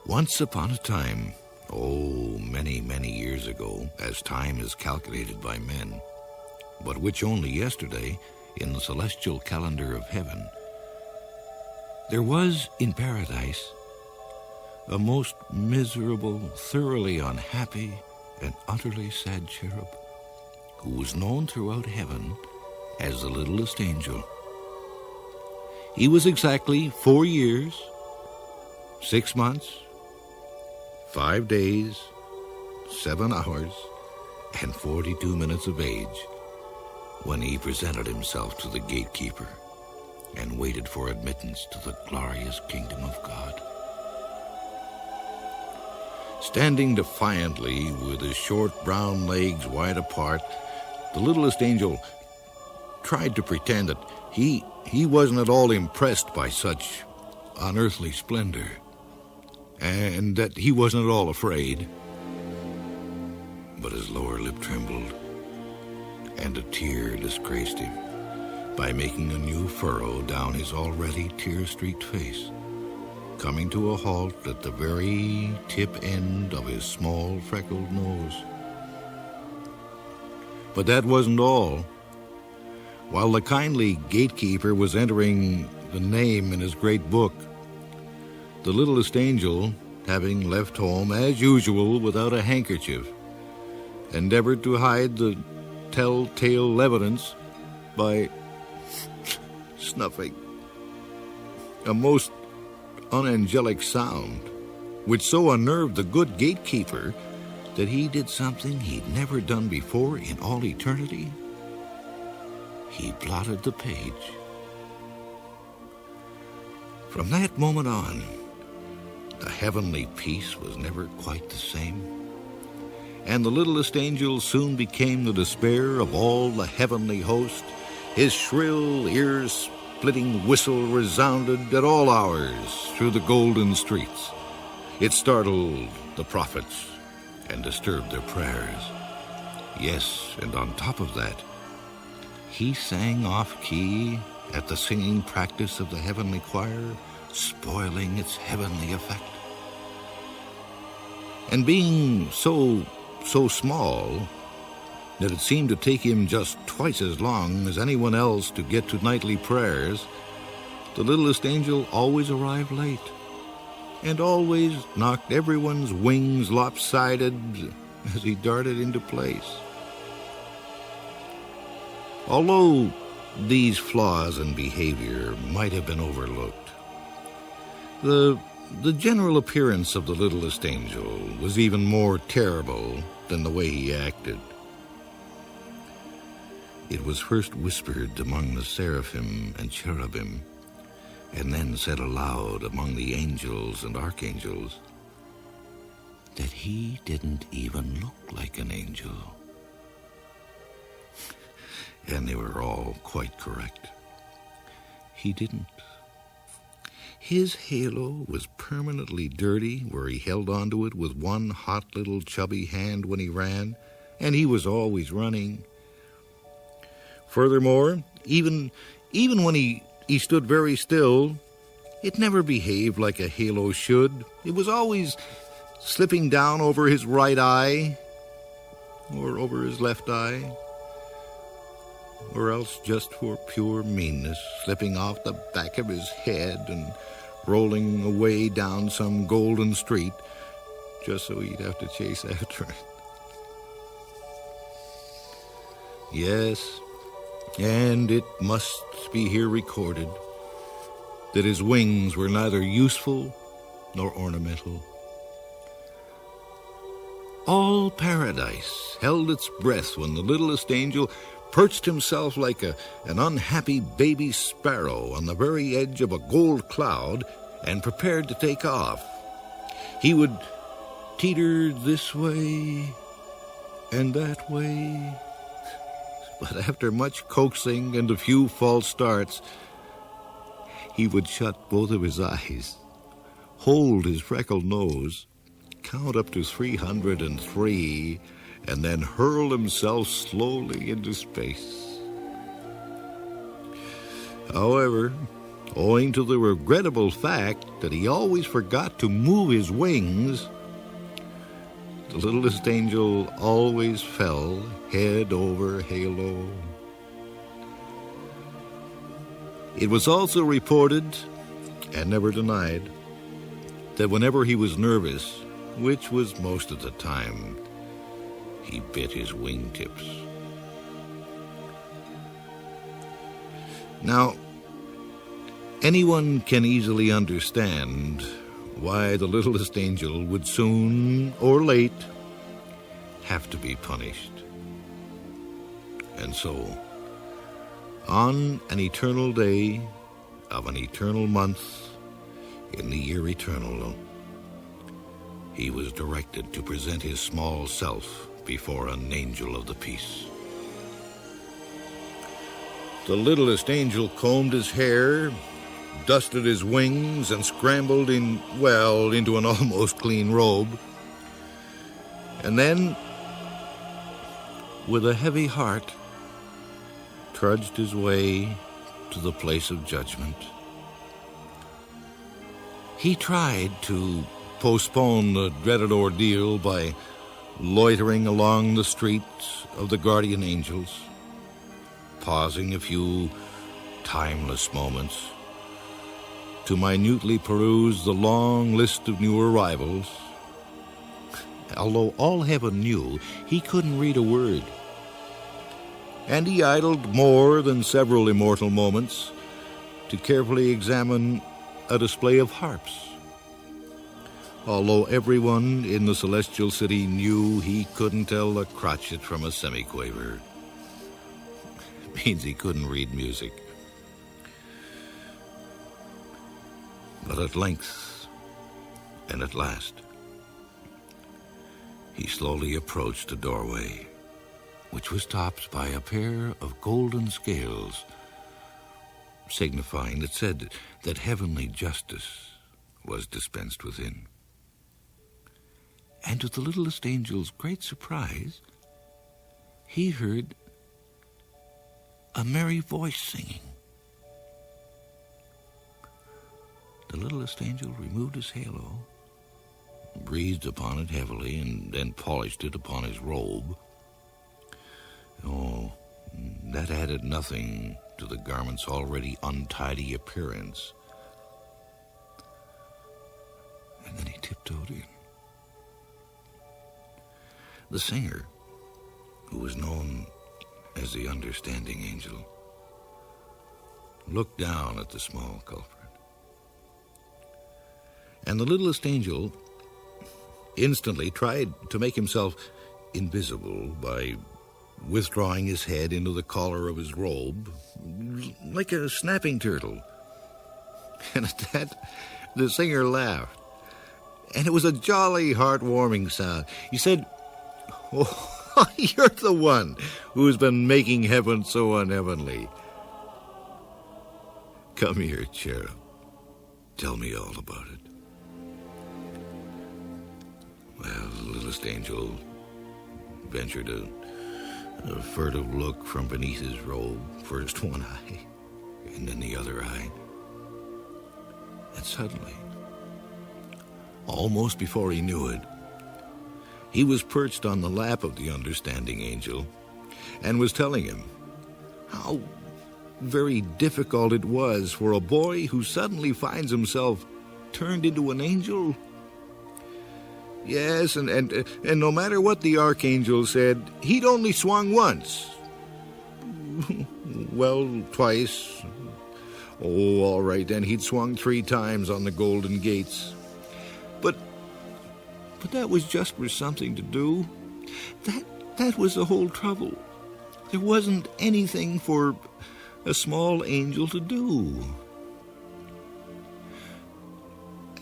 Once upon a time, oh, many, many years ago, as time is calculated by men, but which only yesterday in the celestial calendar of heaven, there was in paradise a most miserable, thoroughly unhappy, and utterly sad cherub, who was known throughout heaven as the Littlest Angel. He was exactly 4 years, 6 months, 5 days, 7 hours, and 42 minutes of age when he presented himself to the gatekeeper and waited for admittance to the glorious kingdom of God. Standing defiantly with his short brown legs wide apart, the Littlest Angel tried to pretend that he wasn't at all impressed by such unearthly splendor, and that he wasn't at all afraid. But his lower lip trembled, and a tear disgraced him by making a new furrow down his already tear-streaked face, coming to a halt at the very tip end of his small freckled nose. But that wasn't all. While the kindly gatekeeper was entering the name in his great book, the Littlest Angel, having left home as usual without a handkerchief, endeavored to hide the telltale evidence by snuffing a most unangelic sound, which so unnerved the good gatekeeper that he did something he'd never done before in all eternity. He blotted the page. From that moment on, the heavenly peace was never quite the same, and the Littlest Angel soon became the despair of all the heavenly host. His shrill, ear-splitting whistle resounded at all hours through the golden streets. It startled the prophets and disturbed their prayers. Yes, and on top of that, he sang off-key at the singing practice of the heavenly choir, spoiling its heavenly effect. And being so small that it seemed to take him just twice as long as anyone else to get to nightly prayers, the Littlest Angel always arrived late and always knocked everyone's wings lopsided as he darted into place. Although these flaws in behavior might have been overlooked, the general appearance of the Littlest Angel was even more terrible than the way he acted. It was first whispered among the seraphim and cherubim, and then said aloud among the angels and archangels, that he didn't even look like an angel. And they were all quite correct. He didn't. His halo was permanently dirty where he held onto it with one hot little chubby hand when he ran, and he was always running. Furthermore, even when he stood very still, it never behaved like a halo should. It was always slipping down over his right eye, or over his left eye, or else just for pure meanness, slipping off the back of his head and rolling away down some golden street, just so he'd have to chase after it. Yes, and it must be here recorded that his wings were neither useful nor ornamental. All paradise held its breath when the Littlest Angel perched himself like an unhappy baby sparrow on the very edge of a gold cloud and prepared to take off. He would teeter this way and that way, but after much coaxing and a few false starts, he would shut both of his eyes, hold his freckled nose, count up to 303, and then hurl himself slowly into space. However, owing to the regrettable fact that he always forgot to move his wings. The littlest angel always fell head over halo. It was also reported, and never denied, that whenever he was nervous, which was most of the time, he bit his wingtips. Now, anyone can easily understand why the littlest angel would soon or late have to be punished. And so, on an eternal day of an eternal month in the year eternal, he was directed to present his small self before an angel of the peace. The littlest angel combed his hair, dusted his wings, and scrambled into an almost clean robe. And then, with a heavy heart, trudged his way to the place of judgment. He tried to postpone the dreaded ordeal by loitering along the streets of the guardian angels, pausing a few timeless moments to minutely peruse the long list of new arrivals. Although all heaven knew, he couldn't read a word. And he idled more than several immortal moments to carefully examine a display of harps. Although everyone in the celestial city knew he couldn't tell a crotchet from a semiquaver. It means he couldn't read music. But at length, and at last, he slowly approached a doorway, which was topped by a pair of golden scales, signifying that said that heavenly justice was dispensed within. And to the littlest angel's great surprise, he heard a merry voice singing. The littlest angel removed his halo, breathed upon it heavily, and then polished it upon his robe. Oh, that added nothing to the garment's already untidy appearance. And then he tiptoed in. The singer, who was known as the understanding angel, looked down at the small culprit. And the littlest angel instantly tried to make himself invisible by withdrawing his head into the collar of his robe, like a snapping turtle. And at that, the singer laughed. And it was a jolly, heartwarming sound. He said, "Oh, you're the one who's been making heaven so unheavenly. Come here, cherub. Tell me all about it." Well, the littlest angel ventured a furtive look from beneath his robe, first one eye, and then the other eye. And suddenly, almost before he knew it, he was perched on the lap of the understanding angel and was telling him how very difficult it was for a boy who suddenly finds himself turned into an angel. Yes, and no matter what the archangel said, he'd only swung once. Well, twice. Oh, all right, then he'd swung 3 times on the golden gates. But that was just for something to do. That was the whole trouble. There wasn't anything for a small angel to do.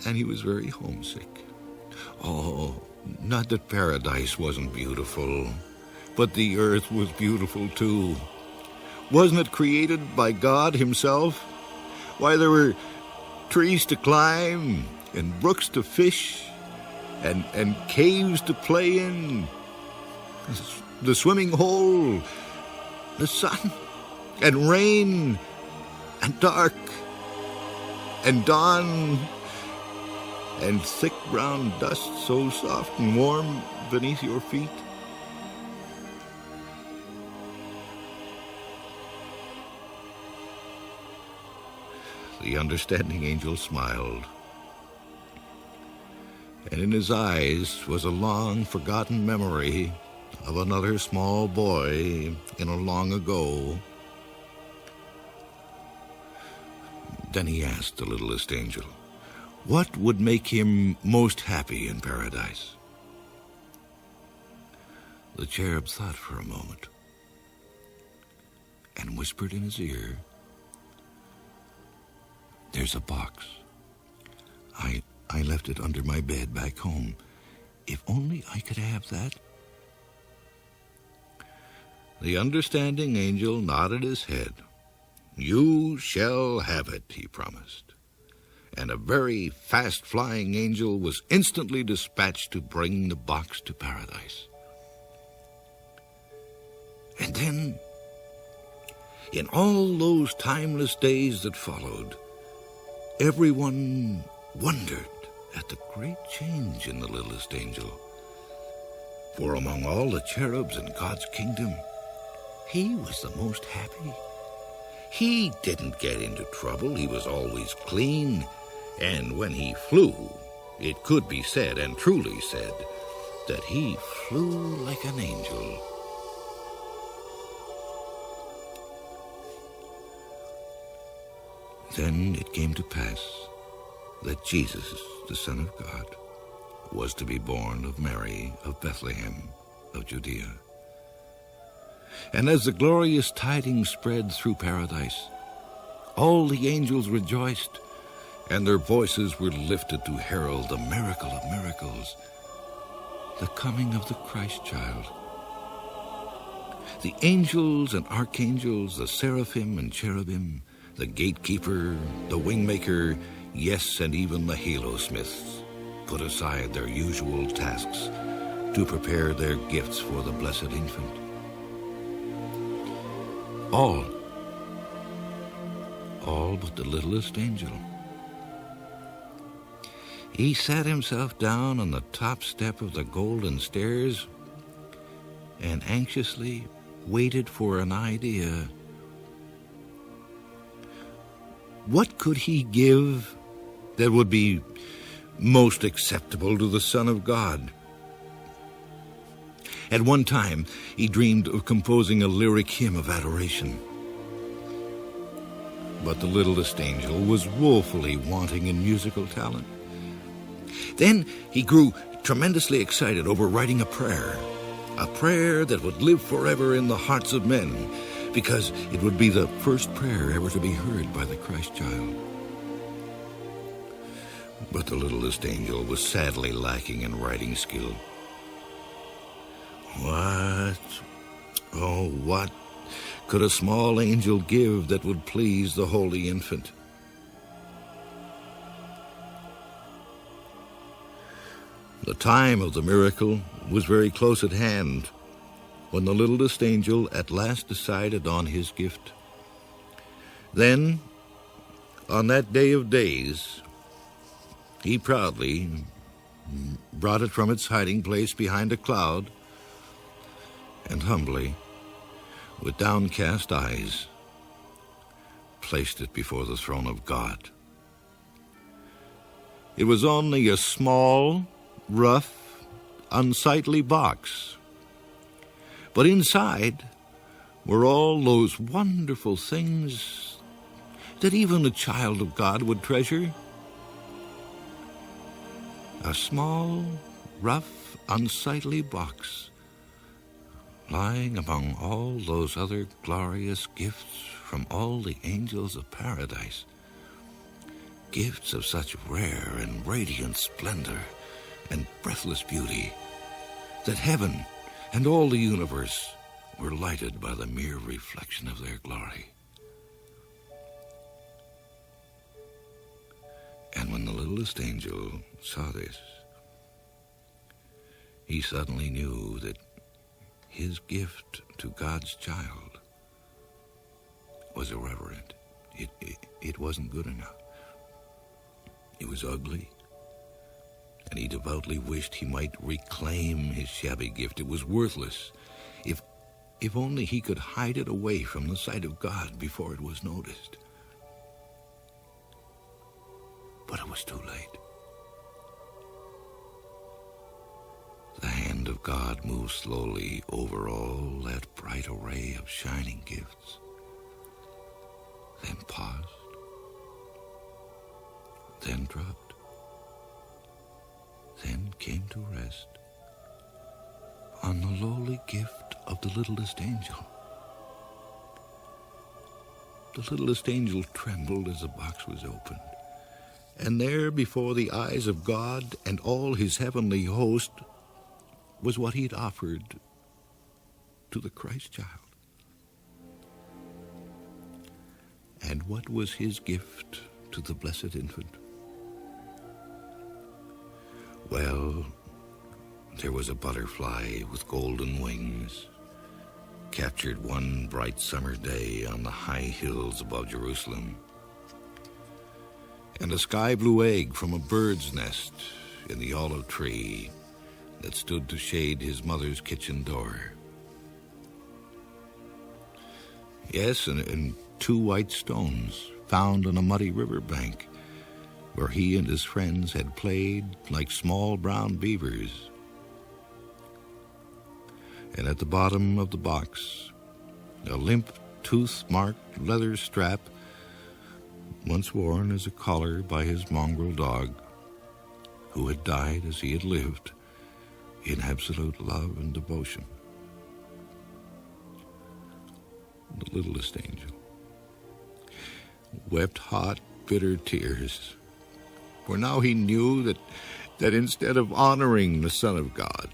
And he was very homesick. Oh, not that paradise wasn't beautiful, but the earth was beautiful too. Wasn't it created by God himself? Why, there were trees to climb, and brooks to fish, and caves to play in, the swimming hole, the sun, and rain, and dark, and dawn, and thick brown dust so soft and warm beneath your feet. The understanding angel smiled, and in his eyes was a long-forgotten memory of another small boy in a long ago. Then he asked the littlest angel, what would make him most happy in paradise? The cherub thought for a moment and whispered in his ear, there's a box. I left it under my bed back home. If only I could have that. The understanding angel nodded his head. You shall have it, he promised. And a very fast-flying angel was instantly dispatched to bring the box to paradise. And then, in all those timeless days that followed, everyone wondered at the great change in the littlest angel. For among all the cherubs in God's kingdom, he was the most happy. He didn't get into trouble. He was always clean. And when he flew, it could be said, and truly said, that he flew like an angel. Then it came to pass that Jesus, the Son of God, was to be born of Mary of Bethlehem of Judea. And as the glorious tidings spread through paradise, all the angels rejoiced, and their voices were lifted to herald the miracle of miracles, the coming of the Christ child. The angels and archangels, the seraphim and cherubim, the gatekeeper, the wingmaker, yes, and even the halo-smiths put aside their usual tasks to prepare their gifts for the blessed infant. All but the littlest angel. He sat himself down on the top step of the golden stairs and anxiously waited for an idea. What could he give that would be most acceptable to the Son of God? At one time, he dreamed of composing a lyric hymn of adoration. But the littlest angel was woefully wanting in musical talent. Then he grew tremendously excited over writing a prayer that would live forever in the hearts of men, because it would be the first prayer ever to be heard by the Christ child. But the littlest angel was sadly lacking in writing skill. What could a small angel give that would please the holy infant? The time of the miracle was very close at hand when the littlest angel at last decided on his gift. Then, on that day of days, he proudly brought it from its hiding place behind a cloud and humbly, with downcast eyes, placed it before the throne of God. It was only a small, rough, unsightly box, but inside were all those wonderful things that even a child of God would treasure. A small, rough, unsightly box, lying among all those other glorious gifts from all the angels of paradise, gifts of such rare and radiant splendor and breathless beauty that heaven and all the universe were lighted by the mere reflection of their glory. And when the littlest angel saw this, he suddenly knew that his gift to God's child was irreverent. It wasn't good enough. It was ugly, and he devoutly wished he might reclaim his shabby gift. It was worthless. If only he could hide it away from the sight of God before it was noticed. But it was too late. The hand of God moved slowly over all that bright array of shining gifts, then paused, then dropped, then came to rest on the lowly gift of the littlest angel. The littlest angel trembled as the box was opened, and there before the eyes of God and all his heavenly host was what he'd offered to the Christ child. And what was his gift to the blessed infant? Well, there was a butterfly with golden wings, captured one bright summer day on the high hills above Jerusalem, and a sky-blue egg from a bird's nest in the olive tree that stood to shade his mother's kitchen door. Yes, and 2 white stones found on a muddy riverbank where he and his friends had played like small brown beavers. And at the bottom of the box, a limp, tooth-marked leather strap once worn as a collar by his mongrel dog, who had died as he had lived in absolute love and devotion. The littlest angel wept hot, bitter tears, for now he knew that instead of honoring the Son of God,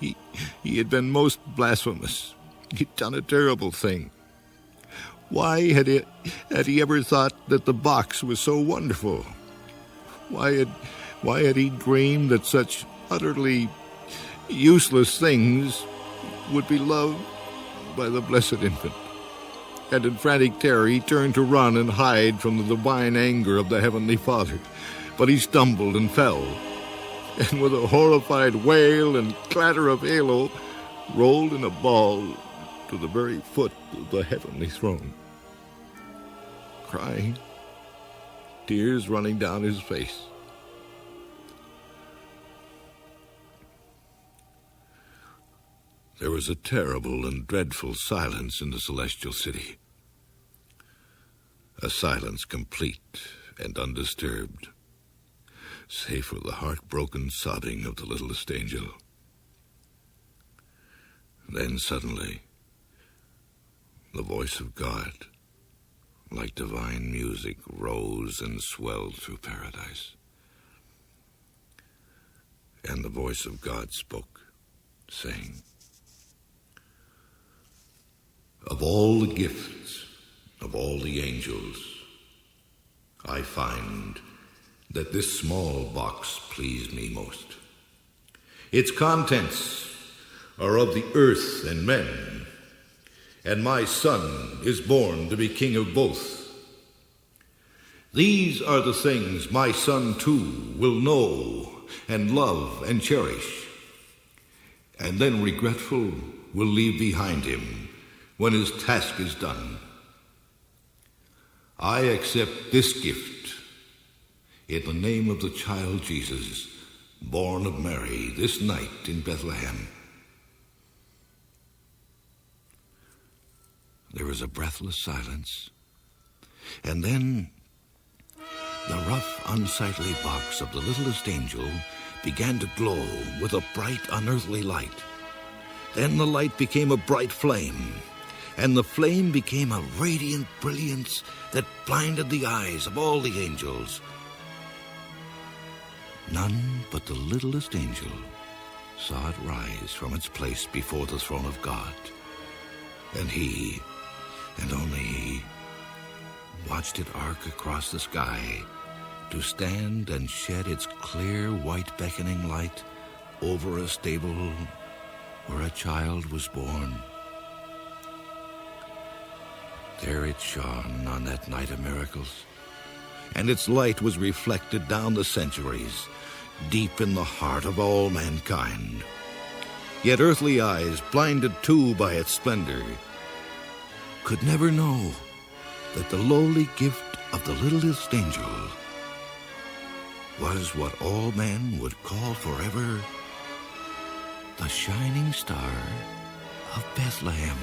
he had been most blasphemous. He'd done a terrible thing. Why had he ever thought that the box was so wonderful? Why had he dreamed that such utterly useless things would be loved by the blessed infant? And in frantic terror he turned to run and hide from the divine anger of the Heavenly Father. But he stumbled and fell, and with a horrified wail and clatter of halo, rolled in a ball to the very foot of the heavenly throne, crying, tears running down his face. There was a terrible and dreadful silence in the celestial city, a silence complete and undisturbed, save for the heartbroken sobbing of the littlest angel. Then suddenly, the voice of God, like divine music, rose and swelled through paradise. And the voice of God spoke, saying, "Of all the gifts of all the angels, I find that this small box pleased me most. Its contents are of the earth and men, and my son is born to be king of both. These are the things my son too will know and love and cherish, and then regretful will leave behind him when his task is done. I accept this gift in the name of the child Jesus, born of Mary this night in Bethlehem." There was a breathless silence, and then the rough, unsightly box of the littlest angel began to glow with a bright, unearthly light. Then the light became a bright flame, and the flame became a radiant brilliance that blinded the eyes of all the angels. None but the littlest angel saw it rise from its place before the throne of God, and he, and only he, watched it arc across the sky to stand and shed its clear, white, beckoning light over a stable where a child was born. There it shone on that night of miracles, and its light was reflected down the centuries, deep in the heart of all mankind. Yet earthly eyes, blinded too by its splendor, could never know that the lowly gift of the littlest angel was what all men would call forever the shining star of Bethlehem.